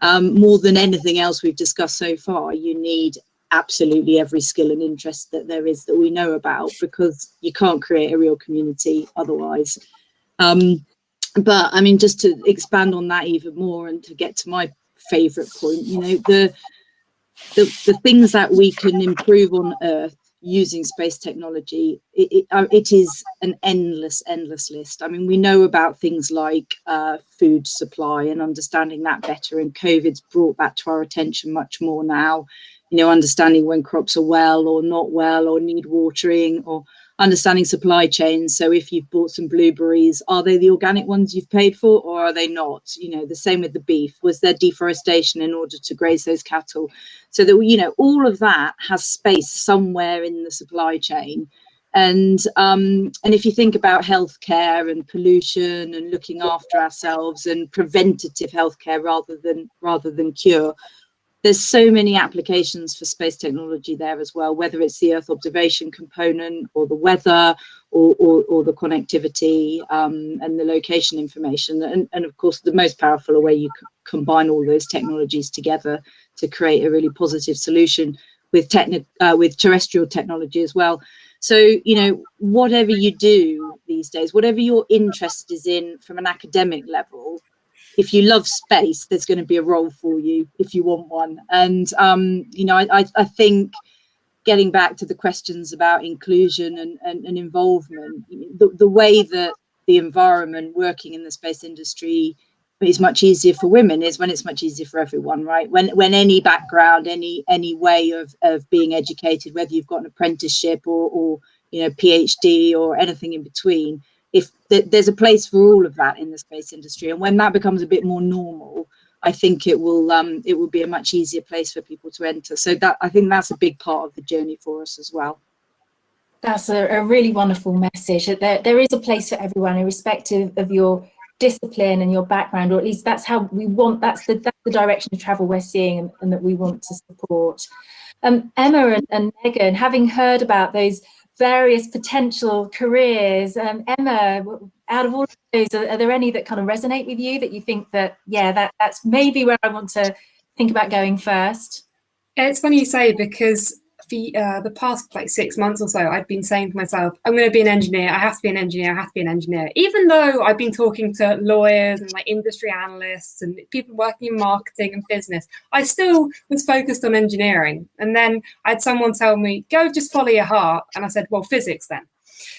more than anything else we've discussed so far, you need absolutely every skill and interest that there is that we know about, because you can't create a real community otherwise. But I mean, just to expand on that even more, and to get to my favorite point, you know, the things that we can improve on Earth using space technology, it is an endless list. I mean, we know about things like food supply and understanding that better, and COVID's brought that to our attention much more now. You know, understanding when crops are well or not well, or need watering, or understanding supply chains. So if you've bought some blueberries, are they the organic ones you've paid for, or are they not? You know, the same with the beef. Was there deforestation in order to graze those cattle? So that, you know, all of that has space somewhere in the supply chain. And if you think about healthcare and pollution and looking after ourselves and preventative healthcare rather than cure, there's so many applications for space technology there as well, whether it's the Earth observation component, or the weather, or the connectivity, and the location information. And of course, the most powerful way you combine all those technologies together to create a really positive solution with terrestrial technology as well. So, you know, whatever you do these days, whatever your interest is in from an academic level, if you love space, there's going to be a role for you if you want one. And, you know, I think getting back to the questions about inclusion and involvement, the way that the environment working in the space industry is much easier for women is when it's much easier for everyone, right? When any background, any way of being educated, whether you've got an apprenticeship or you know, PhD or anything in between, if there's a place for all of that in the space industry, and when that becomes a bit more normal, I think it will be a much easier place for people to enter. So that, I think that's a big part of the journey for us as well. That's a really wonderful message, that there is a place for everyone, irrespective of your discipline and your background, or at least that's how we want, that's the direction of travel we're seeing, and that we want to support. Emma and Megan, having heard about those various potential careers. Emma, out of all of those, are there any that kind of resonate with you that you think that, yeah, that's maybe where I want to think about going first? It's funny you say, because the past like 6 months or so, I've been saying to myself, I'm going to be an engineer. I have to be an engineer. I have to be an engineer. Even though I've been talking to lawyers and like industry analysts and people working in marketing and business, I still was focused on engineering. And then I had someone tell me, go just follow your heart. And I said, well, physics then.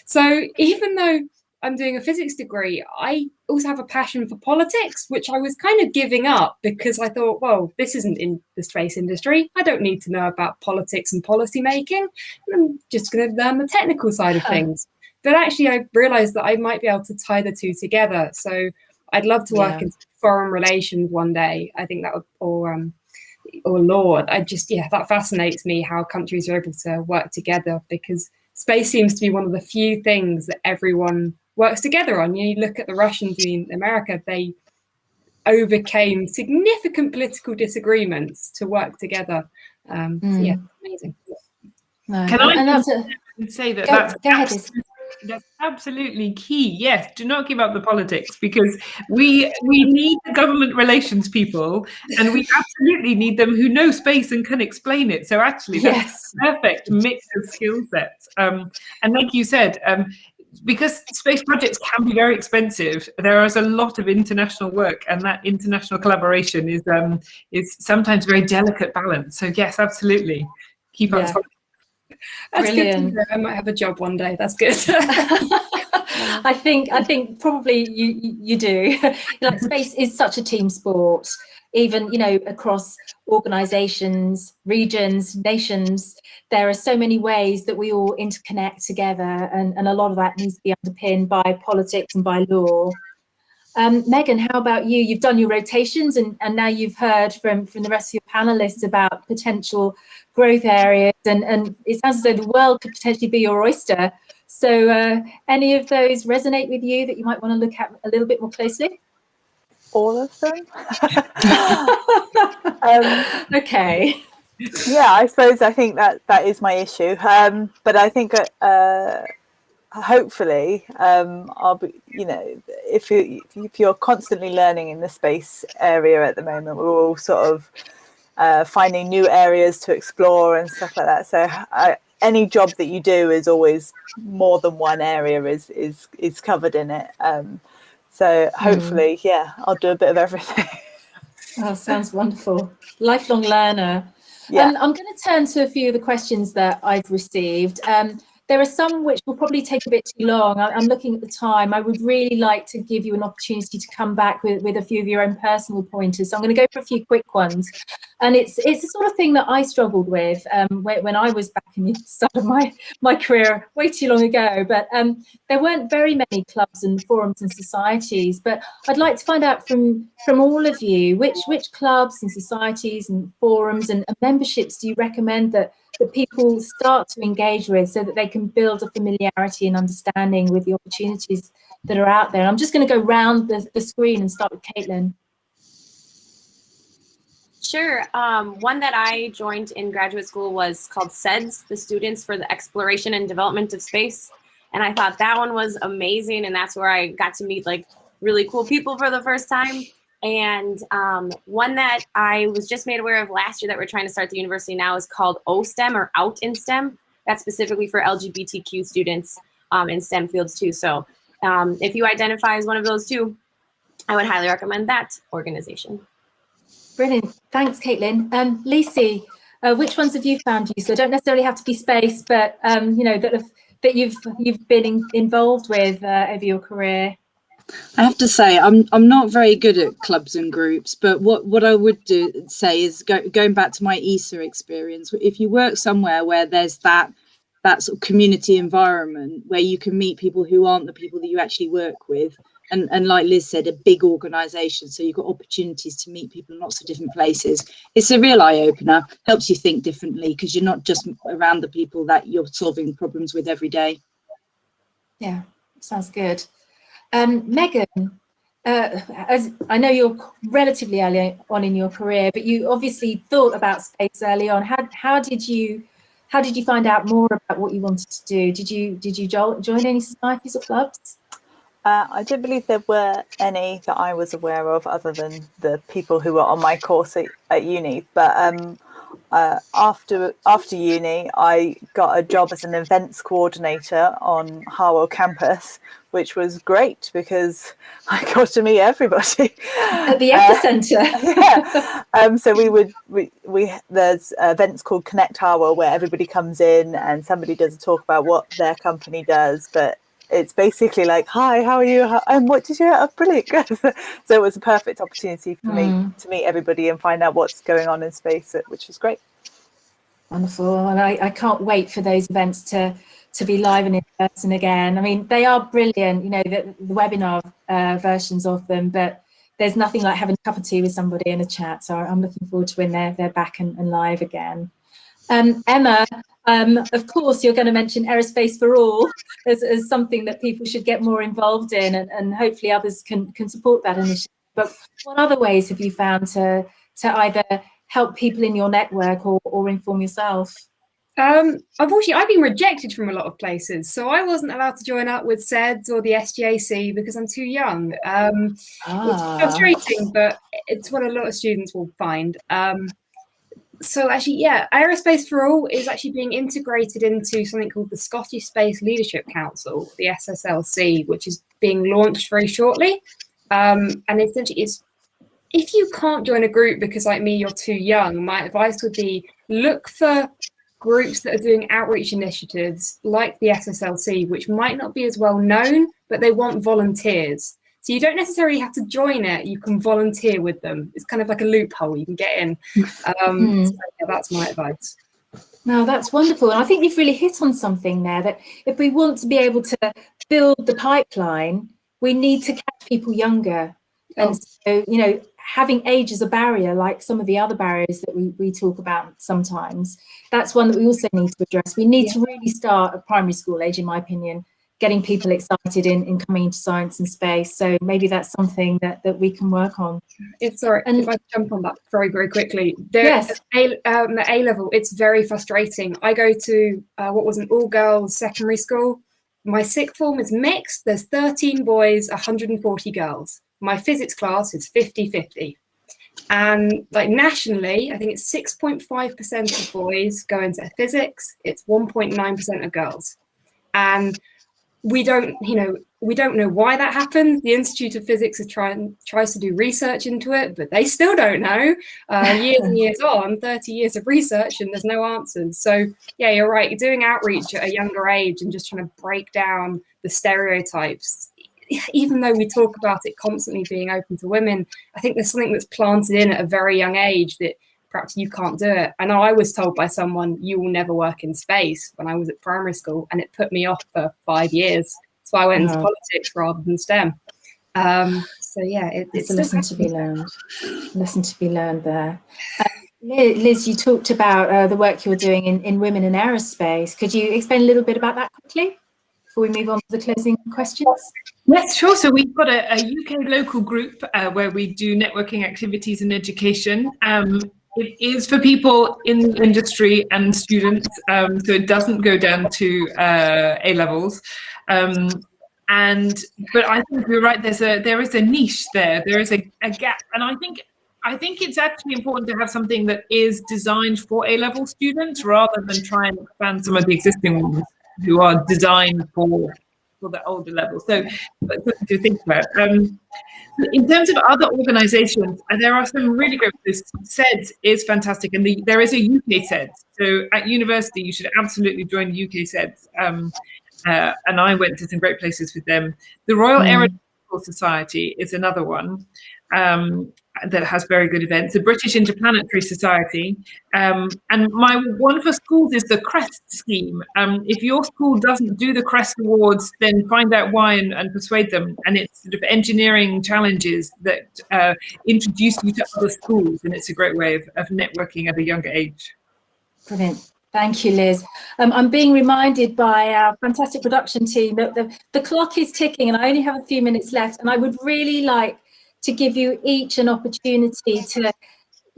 So even though I'm doing a physics degree, I also have a passion for politics, which I was kind of giving up because I thought, well, this isn't in the space industry. I don't need to know about politics and policy making. I'm just going to learn the technical side of things. But actually, I realized that I might be able to tie the two together. So I'd love to work in foreign relations one day. I think that would, or law. That fascinates me, how countries are able to work together, because space seems to be one of the few things that everyone works together on. You look at the Russians in America, they overcame significant political disagreements to work together. Amazing. No, can I say that's absolutely key. Yes, do not give up the politics, because we need the government relations people, and we absolutely need them who know space and can explain it. So actually, that's a perfect mix of skill sets. And like you said, because space projects can be very expensive, there is a lot of international work, and that international collaboration is sometimes a very delicate balance. So yes, absolutely, keep up. That's brilliant. Good. I might have a job one day. That's good. I think probably you do. Like, space is such a team sport. Even, you know, across organizations, regions, nations, there are so many ways that we all interconnect together, and a lot of that needs to be underpinned by politics and by law. Megan, how about you? You've done your rotations, and now you've heard from the rest of your panelists about potential growth areas, and it sounds as though the world could potentially be your oyster. So any of those resonate with you that you might want to look at a little bit more closely? All of them. Okay. Yeah, I suppose I think that is my issue. But I think hopefully I'll be, you know, if you're constantly learning in the space area at the moment, we're all sort of finding new areas to explore and stuff like that. So any job that you do is always more than one area is covered in it. So hopefully, I'll do a bit of everything. Oh, sounds wonderful. Lifelong learner. Yeah. I'm going to turn to a few of the questions that I've received. There are some which will probably take a bit too long. I'm looking at the time. I would really like to give you an opportunity to come back with a few of your own personal pointers. So I'm going to go for a few quick ones. And it's the sort of thing that I struggled with when I was back in the start of my career way too long ago. But there weren't very many clubs and forums and societies. But I'd like to find out from all of you, which clubs and societies and forums and memberships do you recommend that people start to engage with, so that they can build a familiarity and understanding with the opportunities that are out there? I'm just going to go round the screen and start with Caitlin. Sure. One that I joined in graduate school was called SEDS, the Students for the Exploration and Development of Space. And I thought that one was amazing. And that's where I got to meet like really cool people for the first time. And one that I was just made aware of last year that we're trying to start at the university now is called OSTEM, or Out in STEM. That's specifically for LGBTQ students in STEM fields too. So if you identify as one of those two, I would highly recommend that organization. Brilliant. Thanks, Caitlin. Lisi, which ones have you found useful? Don't necessarily have to be space, but you know, that you've been involved with over your career. I have to say, I'm not very good at clubs and groups, but what I would say is going back to my ESA experience. If you work somewhere where there's that sort of community environment where you can meet people who aren't the people that you actually work with, and like Liz said, a big organisation, so you've got opportunities to meet people in lots of different places. It's a real eye opener. Helps you think differently because you're not just around the people that you're solving problems with every day. Yeah, sounds good. Megan, as I know you're relatively early on in your career, but you obviously thought about space early on. How did you how did you find out more about what you wanted to do? Did you join any societies or clubs? I don't believe there were any that I was aware of, other than the people who were on my course at uni. But after uni, I got a job as an events coordinator on Harwell campus, which was great because I got to meet everybody At the epicenter. Yeah. So there's events called Connect Harwell, where everybody comes in and somebody does a talk about what their company does, but it's basically like, hi, how are you? And what did you have? Oh, brilliant. So it was a perfect opportunity for me to meet everybody and find out what's going on in space, which was great. Wonderful. And I can't wait for those events to be live and in person again. I mean, they are brilliant, you know, the webinar versions of them, but there's nothing like having a cup of tea with somebody in a chat. So I'm looking forward to when they're back and live again. Emma, of course, you're going to mention Aerospace for All as something that people should get more involved in, and hopefully others can support that initiative. But what other ways have you found to either help people in your network or inform yourself? Unfortunately, I've been rejected from a lot of places, so I wasn't allowed to join up with SEDS or the SGAC because I'm too young. It's frustrating, but it's what a lot of students will find. So actually, yeah, Aerospace for All is actually being integrated into something called the Scottish Space Leadership Council, the SSLC, which is being launched very shortly. And essentially, if you can't join a group because, like me, you're too young, my advice would be look for groups that are doing outreach initiatives like the SSLC, which might not be as well known, but they want volunteers. So you don't necessarily have to join it, you can volunteer with them. It's kind of like a loophole, you can get in. So yeah, that's my advice. No, that's wonderful. And I think you've really hit on something there, that if we want to be able to build the pipeline, we need to catch people younger. And so, you know, having age as a barrier, like some of the other barriers that we talk about sometimes, that's one that we also need to address. We need to really start at primary school age, in my opinion, getting people excited in coming into science and space. So maybe that's something that we can work on. If I jump on that very, very quickly. At A level, it's very frustrating. I go to what was an all-girls secondary school. My sixth form is mixed. There's 13 boys, 140 girls. My physics class is 50-50. And like nationally, I think it's 6.5% of boys go into physics. It's 1.9% of girls. And we don't know why that happens. The Institute of Physics tries to do research into it, but they still don't know. Years and years on, 30 years of research, and there's no answers. So yeah, you're right. You're doing outreach at a younger age and just trying to break down the stereotypes. Even though we talk about it constantly being open to women, I think there's something that's planted in at a very young age that perhaps you can't do it. I know I was told by someone, you will never work in space, when I was at primary school, and it put me off for 5 years. So I went into politics rather than STEM. So yeah, it's a lesson to be learned. Lesson to be learned there. Liz, you talked about the work you're doing in women in aerospace. Could you explain a little bit about that quickly before we move on to the closing questions? Yes, sure. So we've got a UK local group where we do networking activities and education. It is for people in industry and students, so it doesn't go down to A levels. But I think you're right. There is a niche there. There is a gap, and I think it's actually important to have something that is designed for A-level students rather than try and expand some of the existing ones who are designed for the older level. So that's something to think about. In terms of other organisations, there are some really great. SEDS is fantastic, and there is a UK SEDS. So at university, you should absolutely join the UK SEDS. And I went to some great places with them. The Royal Aeronautical Society is another one that has very good events. The British Interplanetary Society. And one for schools is the CREST scheme. If your school doesn't do the CREST awards, then find out why and persuade them. And it's sort of engineering challenges that introduce you to other schools. And it's a great way of networking at a younger age. Brilliant. Thank you, Liz. I'm being reminded by our fantastic production team that the clock is ticking and I only have a few minutes left, and I would really like to give you each an opportunity to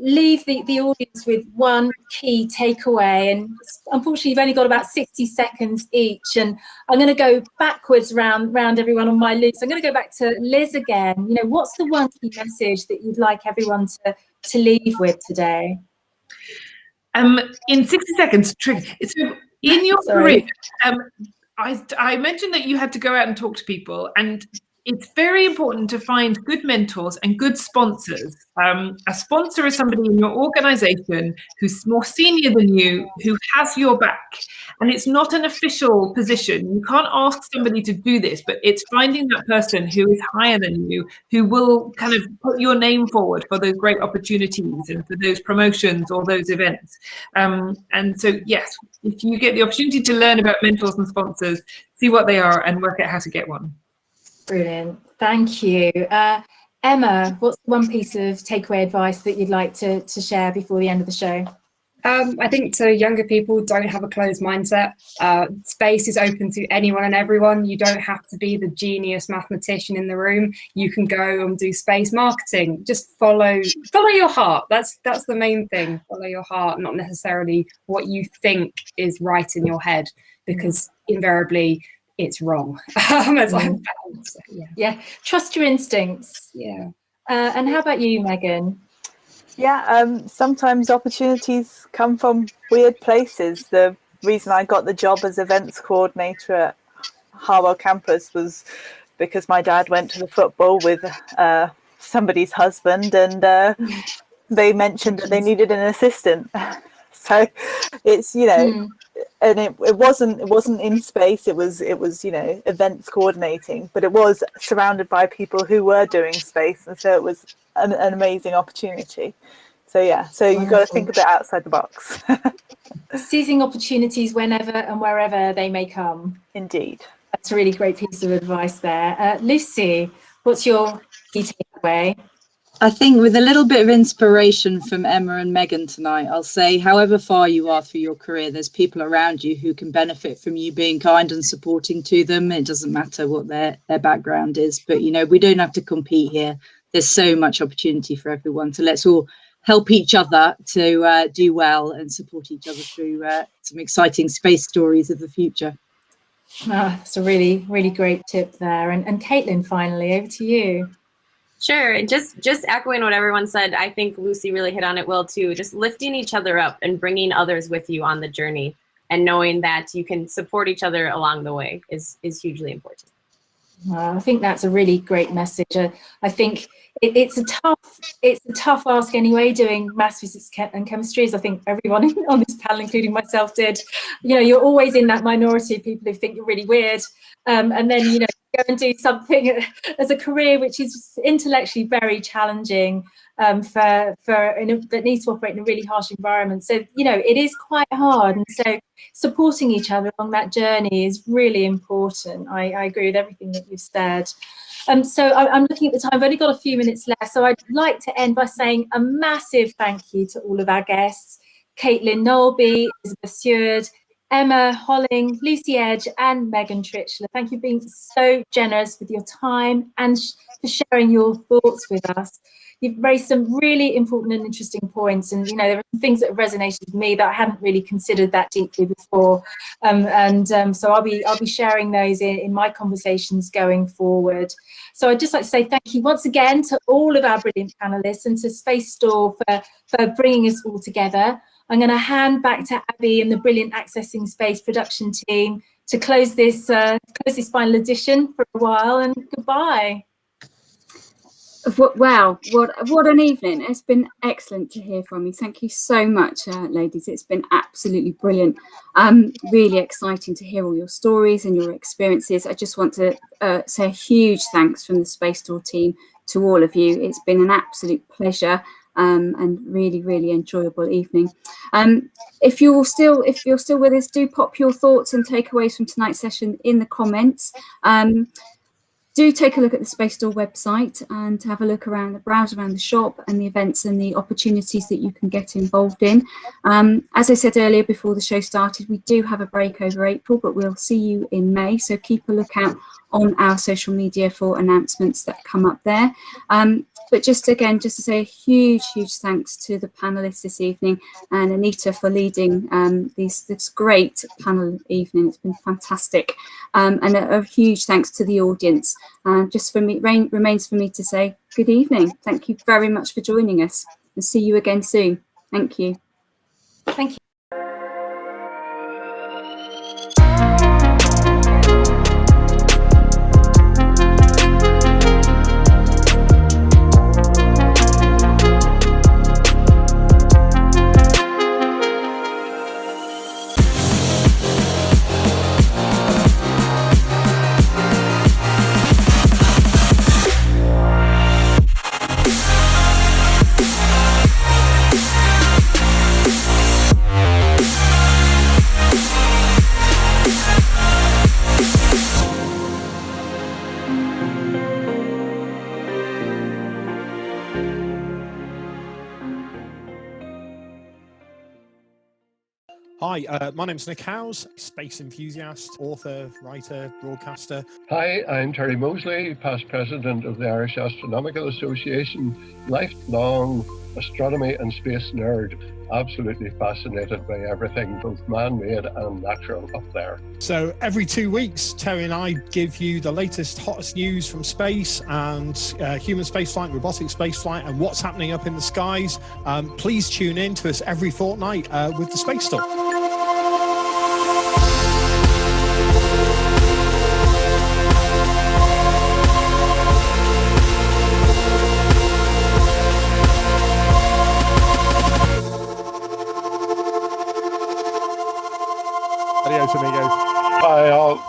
leave the audience with one key takeaway, and unfortunately you've only got about 60 seconds each, and I'm going to go backwards round everyone on my list. I'm going to go back to Liz again. You know, what's the one key message that you'd like everyone to leave with today? In 60 seconds, so in your career, I mentioned that you had to go out and talk to people, and it's very important to find good mentors and good sponsors. A sponsor is somebody in your organization who's more senior than you, who has your back. And it's not an official position. You can't ask somebody to do this, but it's finding that person who is higher than you, who will kind of put your name forward for those great opportunities and for those promotions or those events. And so, yes, if you get the opportunity to learn about mentors and sponsors, see what they are and work out how to get one. Brilliant, thank you. Emma, what's one piece of takeaway advice that you'd like to share before the end of the show? I think to younger people, don't have a closed mindset. Space is open to anyone and everyone. You don't have to be the genius mathematician in the room. You can go and do space marketing. Just follow your heart. That's the main thing. Follow your heart, not necessarily what you think is right in your head, because invariably it's wrong. As I've found. So, yeah, trust your instincts. Yeah. And how about you, Megan? Yeah, sometimes opportunities come from weird places. The reason I got the job as events coordinator at Harwell campus was because my dad went to the football with somebody's husband, and they mentioned that they needed an assistant. So it's, you know, and it wasn't in space. It was you know, events coordinating, but it was surrounded by people who were doing space, and so it was an amazing opportunity. So yeah, so you've got to think a bit outside the box. Seizing opportunities whenever and wherever they may come. Indeed. That's a really great piece of advice there. Lucy, what's your key takeaway? I think with a little bit of inspiration from Emma and Megan tonight, I'll say however far you are through your career, there's people around you who can benefit from you being kind and supporting to them. It doesn't matter what their background is, but, you know, we don't have to compete here. There's so much opportunity for everyone. So let's all help each other to do well and support each other through some exciting space stories of the future. That's a really, really great tip there. And Caitlin, finally, over to you. Sure, just echoing what everyone said, I think Lucy really hit on it well too. Just lifting each other up and bringing others with you on the journey, and knowing that you can support each other along the way is hugely important. I think that's a really great message. I think it's a tough ask anyway, doing maths, physics and chemistry, as I think everyone on this panel, including myself, did. You know, you're always in that minority of people who think you're really weird, and then, you know, go and do something as a career which is intellectually very challenging, that needs to operate in a really harsh environment. So, you know, it is quite hard, and so supporting each other along that journey is really important. I agree with everything that you've said. So I'm looking at the time. I've only got a few minutes left, so I'd like to end by saying a massive thank you to all of our guests: Caitlin Nolby, Elizabeth Seward, Emma Holling, Lucy Edge and Megan Trichler. Thank you for being so generous with your time and for sharing your thoughts with us. You've raised some really important and interesting points, and, you know, there are some things that have resonated with me that I hadn't really considered that deeply before, so I'll be sharing those in my conversations going forward. So I'd just like to say thank you once again to all of our brilliant panelists and to Space Store for bringing us all together. I'm going to hand back to Abby and the brilliant Accessing Space production team to close this final edition for a while, and goodbye. Wow, what an evening. It's been excellent to hear from you. Thank you so much, ladies. It's been absolutely brilliant. Really exciting to hear all your stories and your experiences. I just want to say a huge thanks from the Space Store team to all of you. It's been an absolute pleasure. And really, really enjoyable evening. If you're still with us, do pop your thoughts and takeaways from tonight's session in the comments. Do take a look at the Space Store website and have a look around, browse around the shop and the events and the opportunities that you can get involved in. As I said earlier before the show started, we do have a break over April, but we'll see you in May. So keep a lookout on our social media for announcements that come up there. But just again, just to say a huge thanks to the panelists this evening, and Anita for leading this great panel evening. It's been fantastic. And a huge thanks to the audience. Just for me, remains for me to say good evening. Thank you very much for joining us, and see you again soon. Thank you. Thank you. Hi, my name's Nick Howes, space enthusiast, author, writer, broadcaster. Hi, I'm Terry Mosley, past president of the Irish Astronomical Association, lifelong astronomy and space nerd, absolutely fascinated by everything, both man-made and natural up there. So every 2 weeks, Terry and I give you the latest, hottest news from space and human spaceflight, robotic spaceflight, and what's happening up in the skies. Please tune in to us every fortnight with the space stuff. Adios, amigos. Bye all.